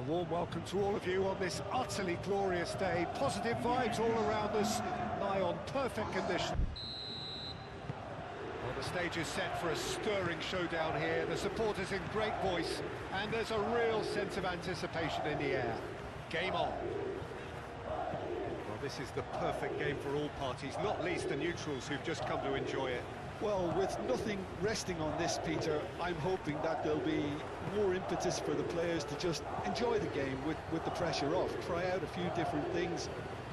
warm welcome to all of you on this utterly glorious day. Positive vibes all around us, nigh on perfect condition. Well, the stage is set for a stirring showdown here. The supporters in great voice, and there's a real sense of anticipation in the air. Game on. Well, this is the perfect game for all parties, not least the neutrals who've just come to enjoy it. Well, with nothing resting on this, Peter, I'm hoping that there'll be more impetus for the players to just enjoy the game with the pressure off, try out a few different things,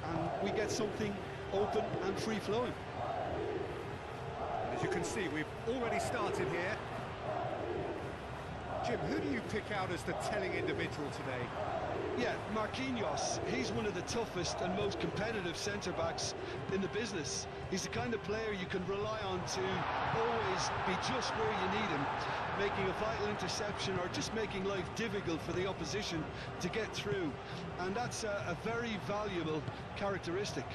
and we get something open and free-flowing. As you can see, we've already started here. Jim, who do you pick out as the telling individual today? Yeah, Marquinhos. He's one of the toughest and most competitive centre-backs in the business. He's the kind of player you can rely on to always be just where you need him, making a vital interception or just making life difficult for the opposition to get through. And that's a very valuable characteristic.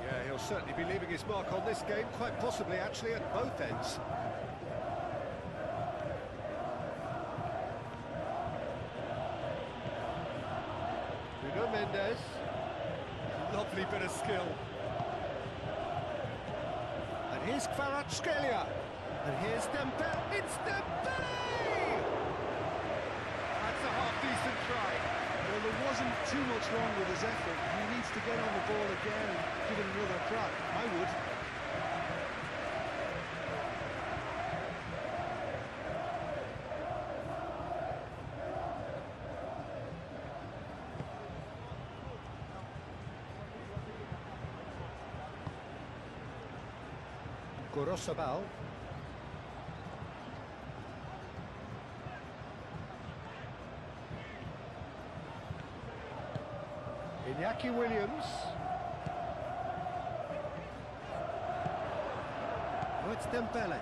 Yeah, he'll certainly be leaving his mark on this game, quite possibly actually at both ends. Mendes, lovely bit of skill. And here's Kvaratskhelia. And here's Dembele. It's Dembele! That's a half-decent try. Well, there wasn't too much wrong with his effort. He needs to get on the ball again and give it another crack. I would. Gorosabal. Iñaki Williams. Oh, it's Dembele.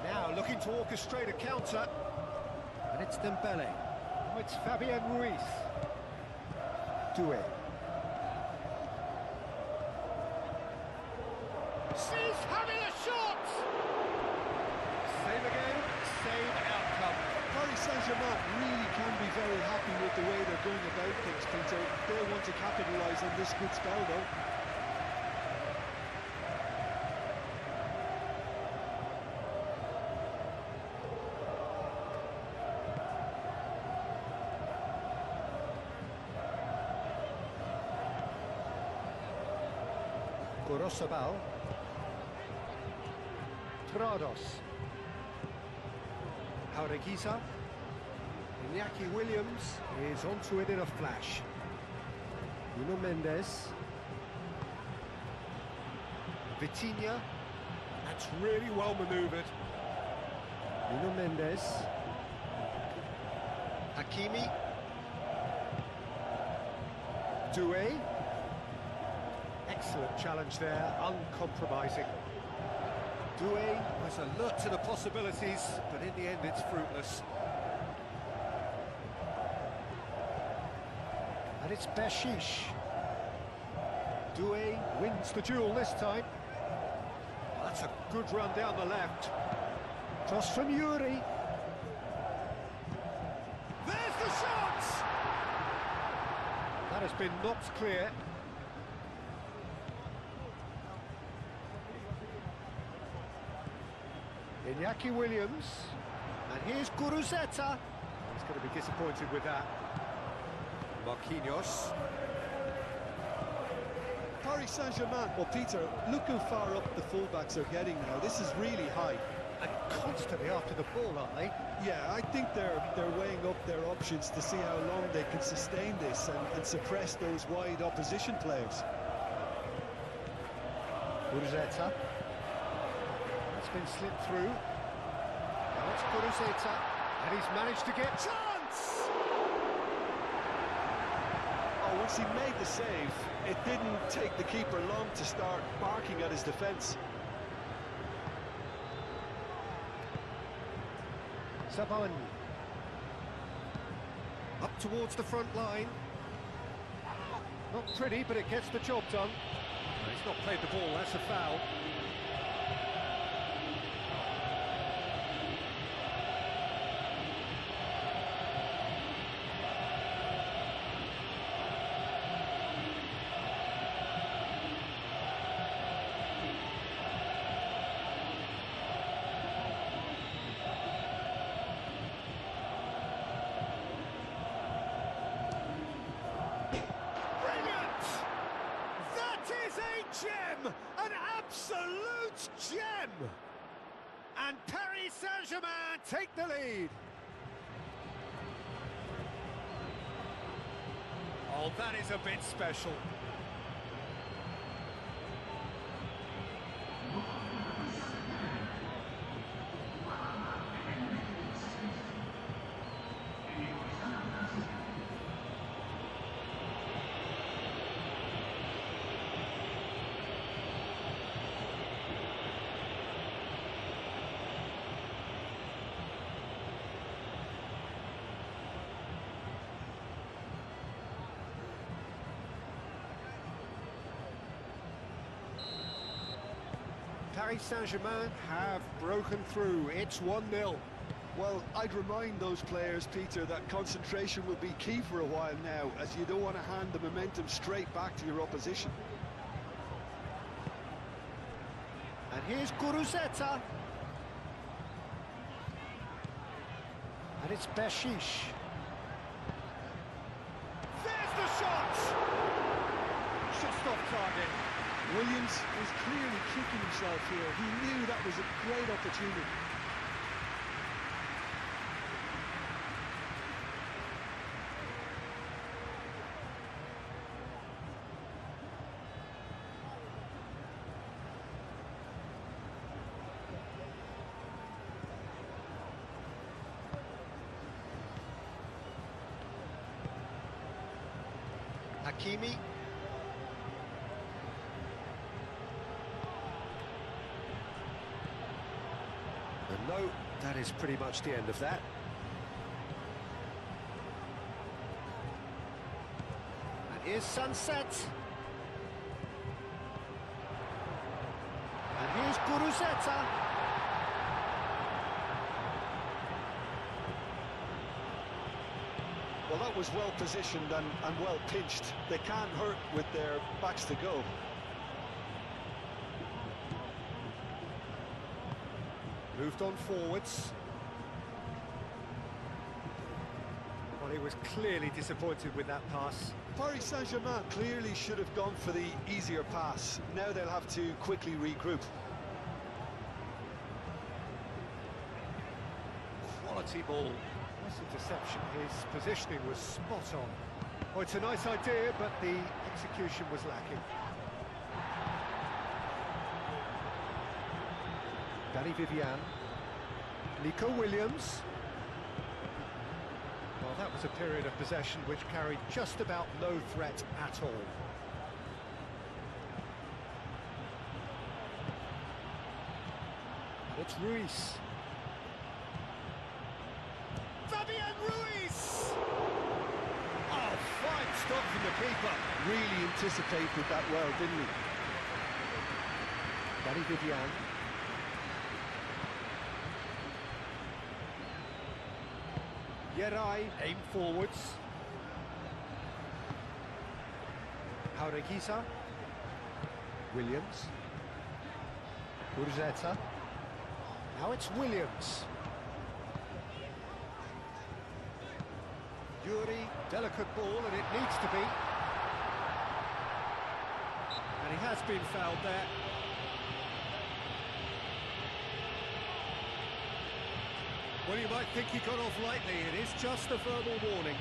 Now looking to orchestrate a counter. And it's Dembele. Oh, it's Fabian Ruiz. Doué. She's having a shot! Same again, same outcome. Paris Saint-Germain really can be very happy with the way they're going about things, Peter. They want to capitalise on this good spell, though. Gorosabal. Trados. Jaureguiza. Iñaki Williams is onto it in a flash. Nuno Mendes. Vitinha. That's really well manoeuvred. Nuno Mendes. Hakimi. Doué. Excellent challenge there, uncompromising. Doué was alert to the possibilities, but in the end it's fruitless. And it's Bershish. Doué wins the duel this time. That's a good run down the left. Cross from Yuri. There's the shot! That has been knocked clear. Iñaki Williams, and here's Guruzeta. He's going to be disappointed with that. Marquinhos. Paris Saint-Germain, well, Peter, look how far up the fullbacks are getting now. This is really high. And constantly after the ball, aren't they? Yeah, I think they're weighing up their options to see how long they can sustain this and suppress those wide opposition players. Guruzeta. It's been slipped through. Now it's Guruzeta, and he's managed to get chance! Oh, once he made the save, it didn't take the keeper long to start barking at his defence. Saban. Up towards the front line. Not pretty, but it gets the job done. No, he's not played the ball, that's a foul. absolute gem! And Paris Saint-Germain take the lead. Oh, that is a bit special. Paris Saint-Germain have broken through. It's 1-0. Well, I'd remind those players, Peter, that concentration will be key for a while now, as you don't want to hand the momentum straight back to your opposition. And here's Guruzeta. And it's Beshish. There's the shot! Just off target. Williams is clearly kicking himself here. He knew that was a great opportunity. Hakimi. And no, that is pretty much the end of that. And here's Sunset. And here's Guruzeta. Well, that was well positioned and well pinched. They can't hurt with their backs to go. Moved on forwards. Well, he was clearly disappointed with that pass. Paris Saint-Germain clearly should have gone for the easier pass. Now they'll have to quickly regroup. Quality ball. Nice interception. His positioning was spot on. Oh, it's a nice idea, but the execution was lacking. Danny Vivian. Nico Williams. Well, that was a period of possession which carried just about no threat at all. And it's Ruiz. Fabian Ruiz! Oh, fine stop from the keeper. Really anticipated that well, didn't he? Danny Vivian. Yeray, aim forwards. Jaureguisa. Williams. Guruzeta. Now it's Williams. Yuri, delicate ball, and it needs to be. And he has been fouled there. Well, you might think he got off lightly. It is just a verbal warning.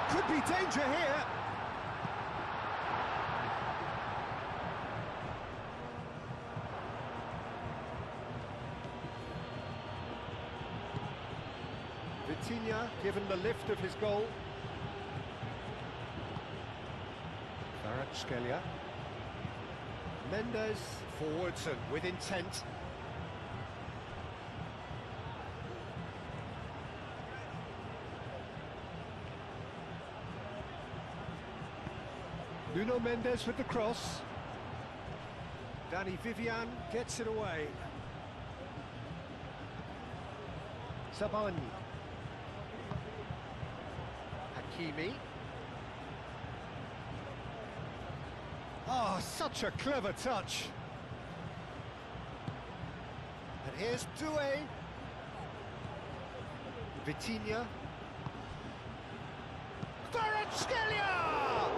Could be danger here. Vitinha given the lift of his goal. Kvaratskhelia. Mendes forwards and with intent. Nuno Mendes with the cross. Danny Vivian gets it away. Sabani. Hakimi. Oh, such a clever touch. And here's Doué. Vitinha. Kvaratskhelia!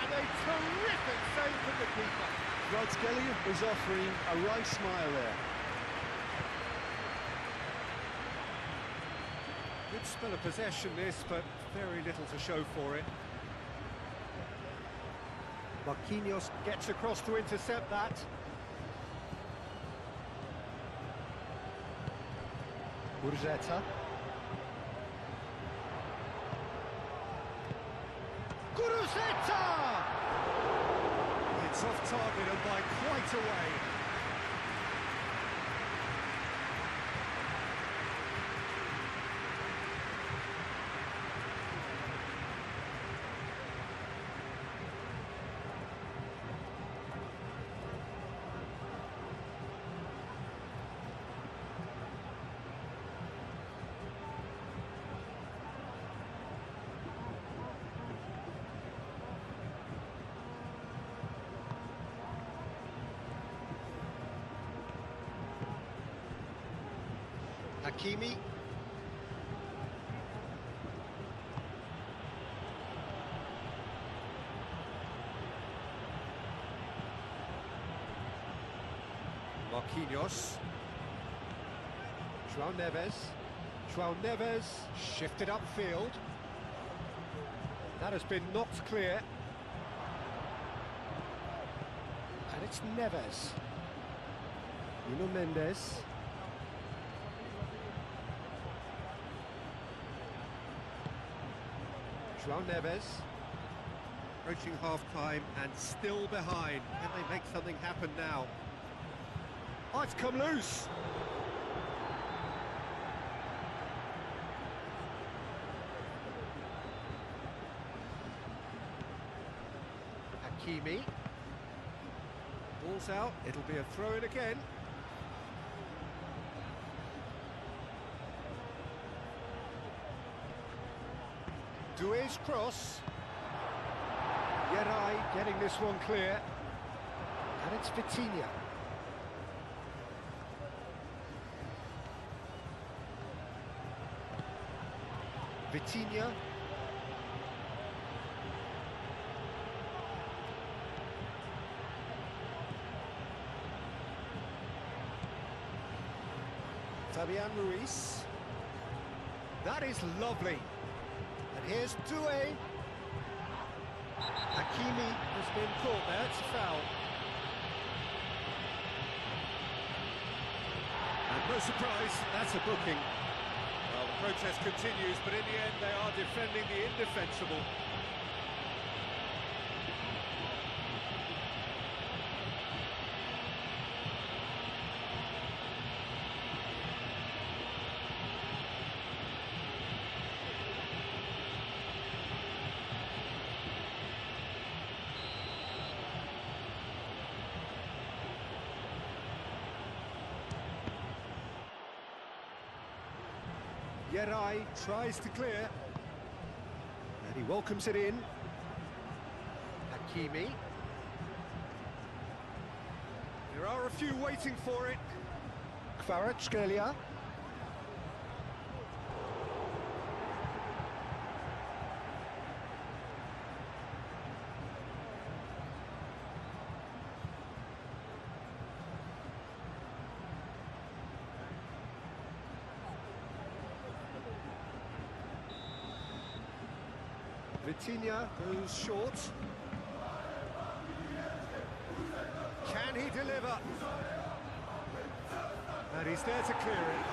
And a terrific save from the keeper. Kvaratskhelia was offering a right smile there. Good spell of possession this, but very little to show for it. Marquinhos gets across to intercept that. Gurzeta. Gurzeta! It's off target and by quite a way. Hakimi. Marquinhos. João Neves. João Neves shifted upfield. That has been knocked clear. And it's Neves. Nuno Mendes. João Neves, approaching half-time and still behind. Can they make something happen now? Oh, it's come loose! Hakimi. Ball's out, it'll be a throw-in again. Doué's cross. Yeray getting this one clear. And it's Vitinha. Vitinha. Fabian Ruiz. That is lovely. And here's Doué. Hakimi has been caught there, it's a foul. And no surprise, that's a booking. Well, the protest continues, but in the end they are defending the indefensible. Yeray tries to clear, and he welcomes it in. Hakimi. There are a few waiting for it. Kvaratskhelia. Vitinha goes short. Can he deliver? And he's there to clear it.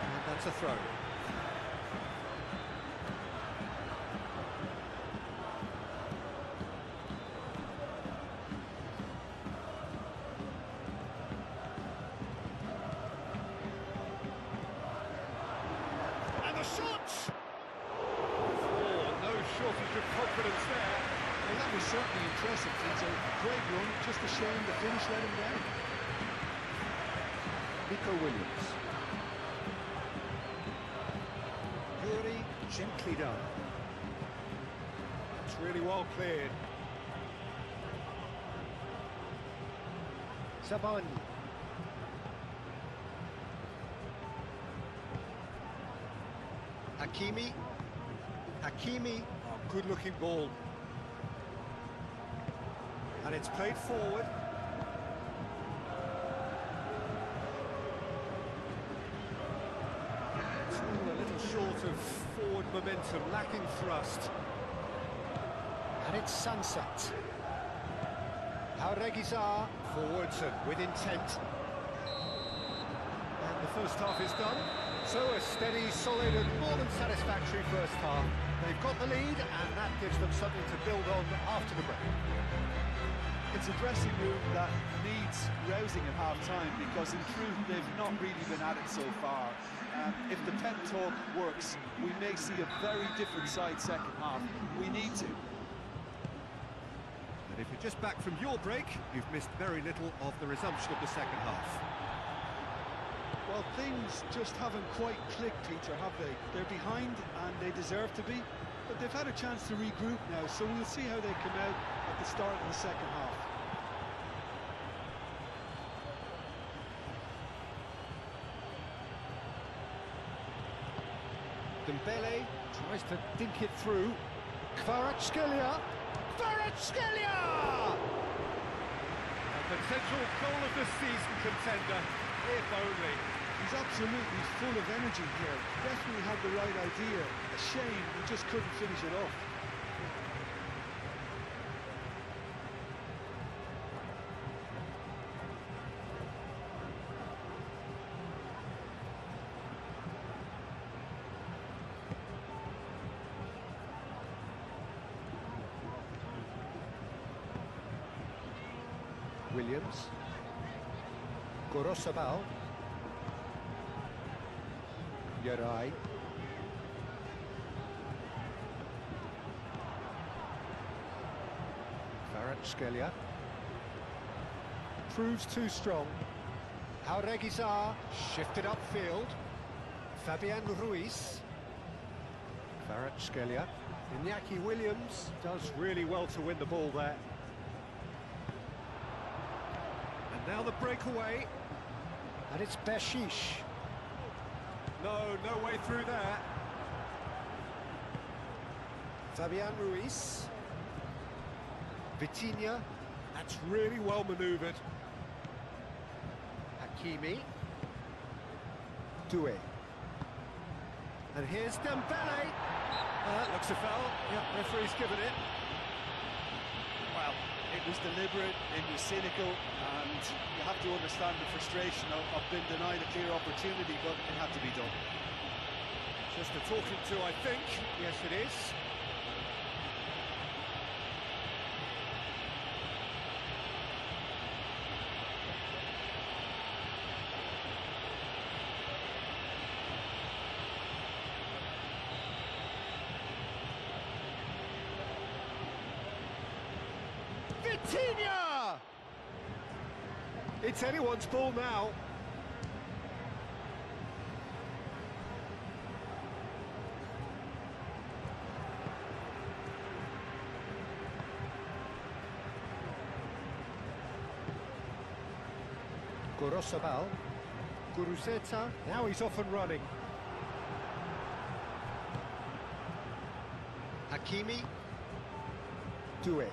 And that's a throw. Shot! Oh, no shortage of confidence there. Well, that was certainly impressive. It's a great run, just a shame the finish let him down. Nico Williams. Gently done. It's really well cleared. Sabani. Hakimi. Hakimi. Oh, good looking ball. And it's played forward. It's all a little short of forward momentum, lacking thrust. And it's sunset. Auregizar forwards and with intent. And the first half is done. So a steady, solid and more than satisfactory first half. They've got the lead and that gives them something to build on after the break. It's a dressing room that needs rousing at half-time because in truth they've not really been at it so far. If the pep talk works, we may see a very different side second half. We need to. And if you're just back from your break, you've missed very little of the resumption of the second half. Well, things just haven't quite clicked, Peter, have they? They're behind and they deserve to be, but they've had a chance to regroup now, so we'll see how they come out at the start of the second half. Dembele tries to dink it through. Kvaratskhelia! Kvaratskhelia! A potential goal of the season contender, if only. He's absolutely full of energy here. Definitely had the right idea. A shame he just couldn't finish it off. Williams. Gorosabal. Yarai. Kvaratskhelia. Proves too strong. Auregizar shifted upfield. Fabian Ruiz. Kvaratskhelia. Iñaki Williams does really well to win the ball there. And now the breakaway. And it's Bershish. No way through there. Fabian Ruiz. Vitinha. That's really well manoeuvred. Hakimi. Doué. And here's Dembele. That looks a foul. Yeah, referee's given it. Well, it was deliberate, it was cynical, and you have to understand the frustration of being denied a clear opportunity, but it had to be done. Just a talking to, I think. Yes, it is. Vitinha! It's anyone's ball now. Gorosabal. Guruzeta. Now he's off and running. Hakimi. Doué.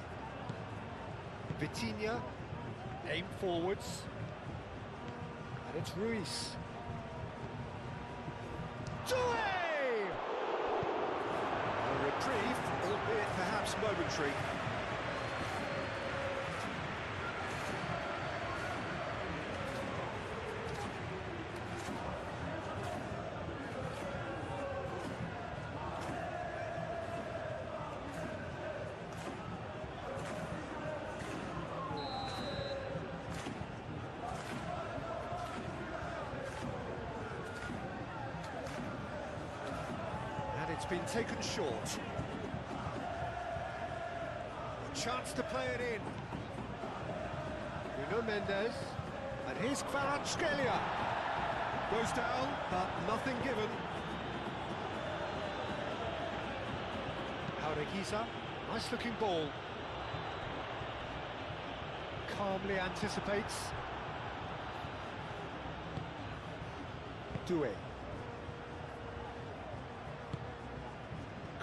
Vitinha, aim forwards, and it's Ruiz. Doué! A reprieve, albeit perhaps momentary. It's been taken short. A chance to play it in. Bruno Mendes. And here's Kvaratskhelia. Goes down, but nothing given. Nice looking ball. Calmly anticipates. Doué.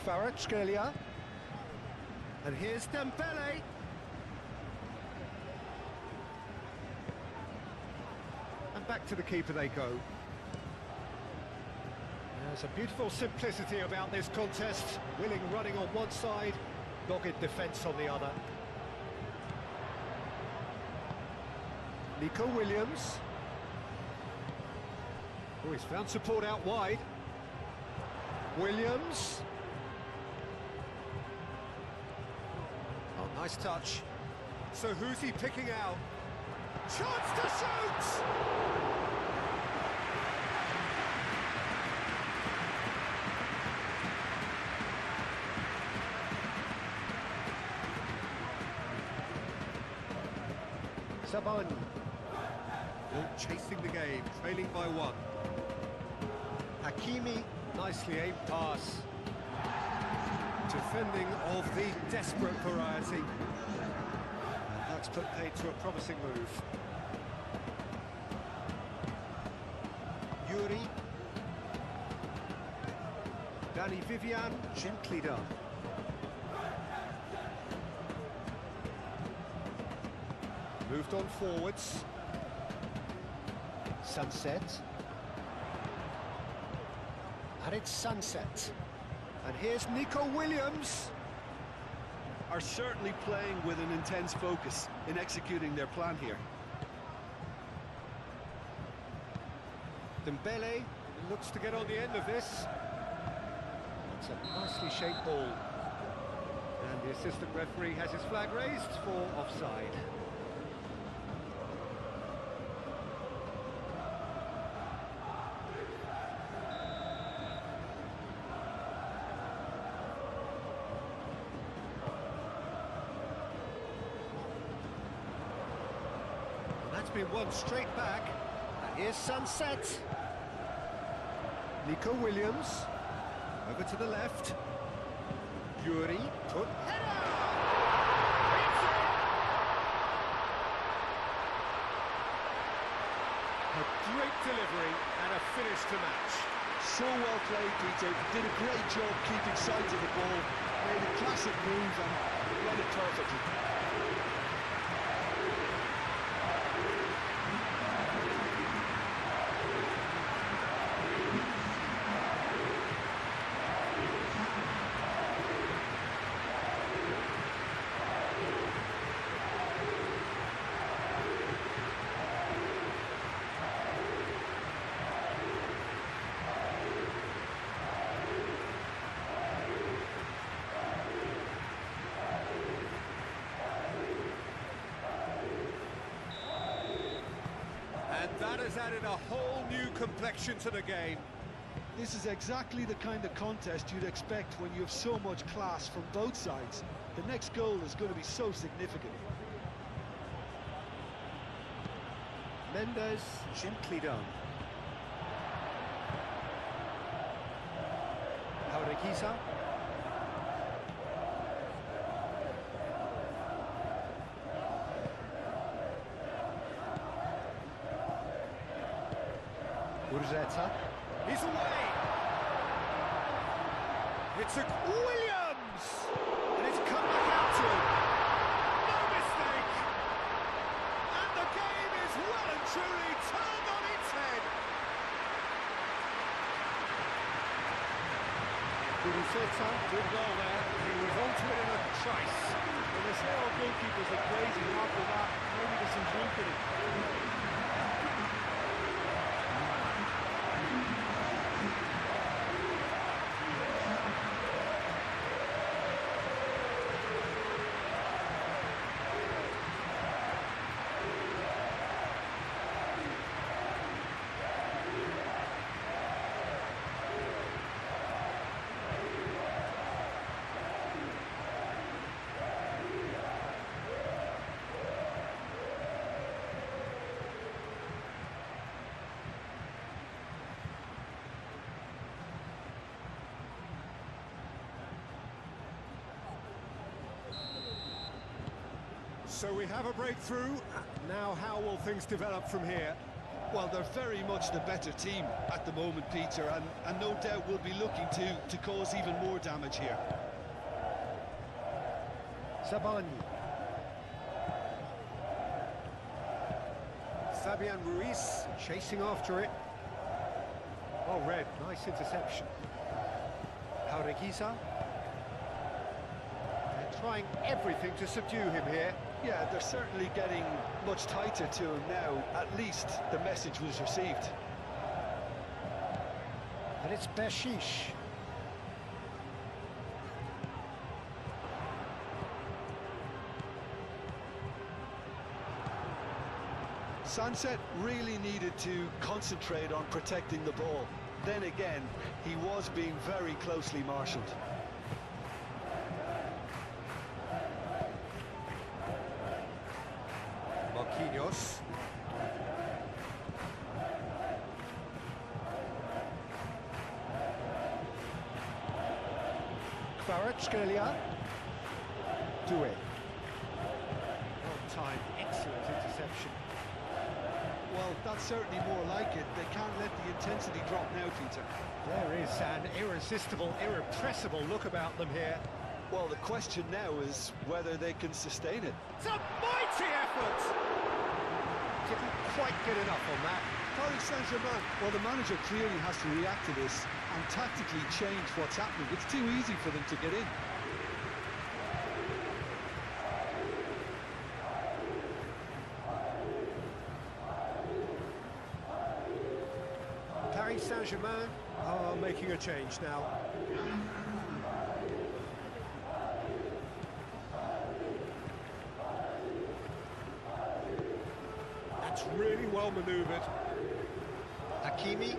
Kvaratskhelia. And here's Dembele. And back to the keeper they go. There's a beautiful simplicity about this contest. Willing running on one side, dogged defence on the other. Nico Williams. Oh, he's found support out wide. Williams. Oh, nice touch. So who's he picking out? Chance to shoot! Sabani. Chasing the game, trailing by one. Hakimi, nicely aimed pass. Defending of the desperate variety. And that's put paid to a promising move. Yuri. Danny Vivian, gently done. Moved on forwards. Sunset. And it's Sunset. And here's Nico Williams. Are certainly playing with an intense focus in executing their plan here. Dembele looks to get on the end of this. It's a nicely shaped ball. And the assistant referee has his flag raised for offside. That's been one straight back. And here's Sunset. Nico Williams. Over to the left. Yuri. Put. Header! A great delivery and a finish to match. So well played, Peter. Did a great job keeping sight of the ball. Made a classic move and read it perfectly. And that has added a whole new complexion to the game. This is exactly the kind of contest you'd expect when you have so much class from both sides. The next goal is going to be so significant. Mendes, gently done. Paurikiza. Urzeta. He's away! It's a Williams! And it's come back out to him. No mistake! And the game is well and truly turned on its head. Urzeta did well there. He was onto it in a trice. Well, they say all goalkeepers are crazy, and after that, maybe there's some truth in it. So we have a breakthrough. Now how will things develop from here? Well, they're very much the better team at the moment, Peter, and no doubt will be looking to cause even more damage here. Zabani. Fabian Ruiz chasing after it. Oh, Red, nice interception. Jaureguiza. They're trying everything to subdue him here. Yeah, they're certainly getting much tighter to him now. At least the message was received. And it's Bershish. Sunset really needed to concentrate on protecting the ball. Then again, he was being very closely marshalled. Marquinhos. Kvaratskhelia. Doué. Well-timed, excellent interception. Well, that's certainly more like it. They can't let the intensity drop now, Peter. There is an irresistible, irrepressible look about them here. Well, the question now is whether they can sustain it. It's a mighty effort! Didn't quite get enough on that. Paris Saint-Germain, well, the manager clearly has to react to this and tactically change what's happening. It's too easy for them to get in. Paris Saint-Germain are making a change now. That's really well manoeuvred. Hakimi.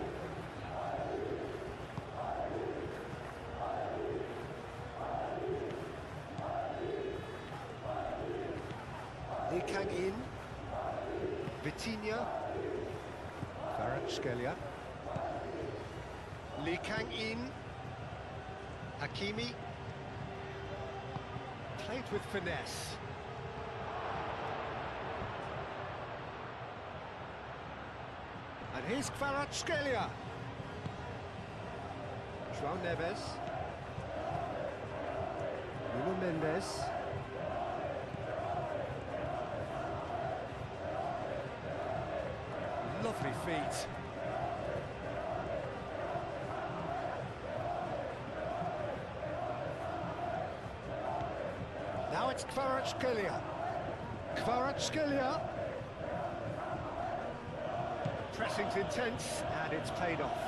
Lee Kang-in. Vitinha. Kvaratskhelia. Lee Kang-in. Hakimi. Played with finesse. And here's Kvaratskhelia. João Neves. Nuno Mendes. Lovely feet. Now it's Kvaratskhelia. Kvaratskhelia. Pressing's intense, and it's paid off.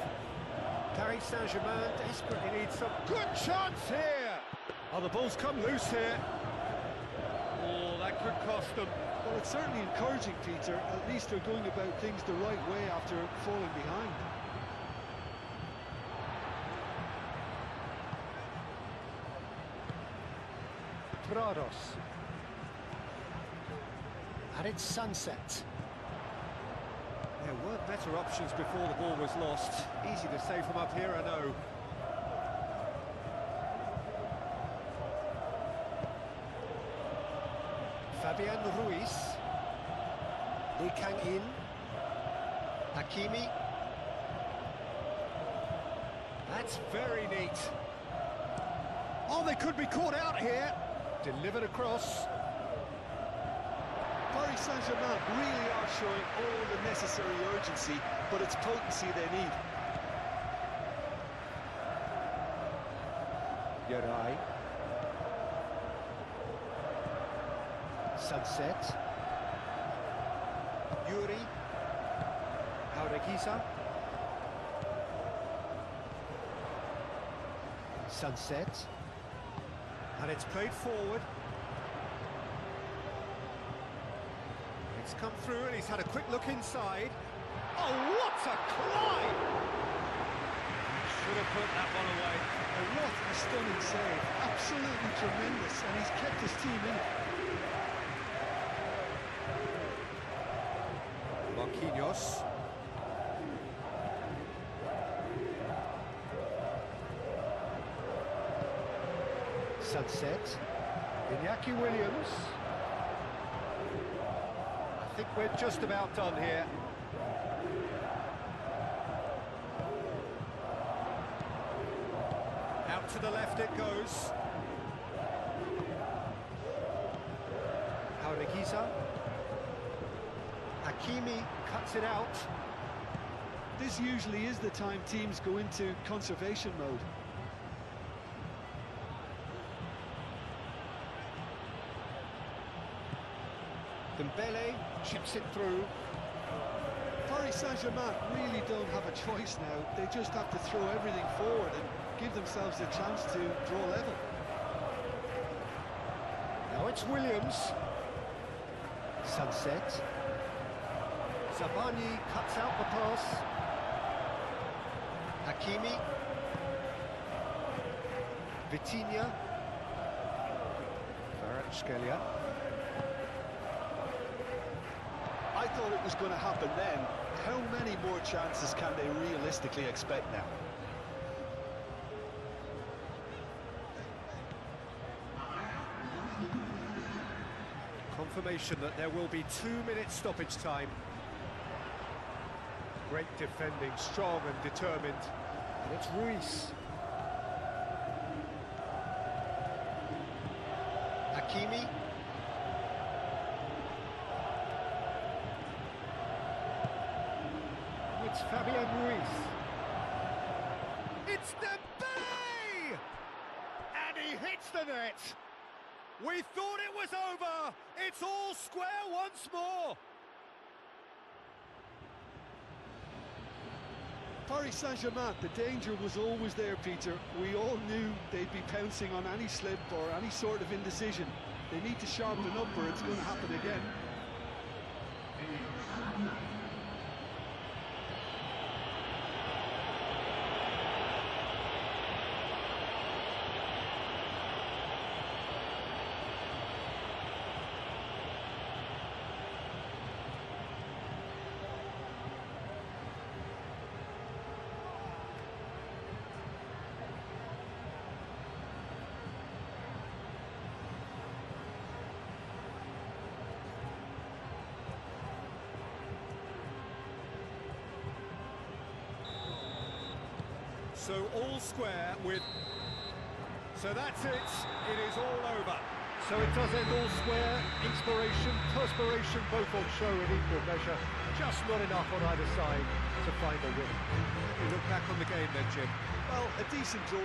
Paris Saint-Germain desperately needs some good chance here. Oh, the ball's come loose here. Oh, that could cost them. Well, it's certainly encouraging, Peter. At least they're going about things the right way after falling behind. Prados. And it's Sunset. There were better options before the ball was lost. Easy to say from up here, I know. Fabian Ruiz. Lee Kang-in. Hakimi. That's very neat. Oh, they could be caught out here. Delivered across. Paris Saint-Germain really are showing all the necessary urgency, but it's potency they need. Yorai. Sunset. Yuri. Jaureguiza. Sunset. And it's played forward. It's come through and he's had a quick look inside. Oh, what a climb! Should have put that one away. And what a stunning save. Absolutely tremendous, and he's kept his team in it. Marquinhos. Sunset. Iñaki Williams. think we're just about done here. Out to the left it goes. Haurikiza. Hakimi cuts it out. This usually is the time teams go into conservation mode. Dembele chips it through. Paris Saint-Germain really don't have a choice now. They just have to throw everything forward and give themselves a chance to draw level. Now it's Williams. Sunset. Zabani cuts out the pass. Hakimi. Vitinha. Kvaratskhelia. I thought it was going to happen then. How many more chances can they realistically expect now? Confirmation that there will be 2 minutes stoppage time. Great defending, strong and determined. And it's Ruiz. Hakimi. It's Fabian Ruiz. It's Dembele! And he hits the net. We thought it was over. It's all square once more. Paris Saint-Germain, the danger was always there, Peter. We all knew they'd be pouncing on any slip or any sort of indecision. They need to sharpen up or it's going to happen again. So all square with... So that's it. It is all over. So it does end all square. Inspiration, perspiration, both on show in equal measure. Just not enough on either side to find a win. You look back on the game then, Jim. Well, a decent draw.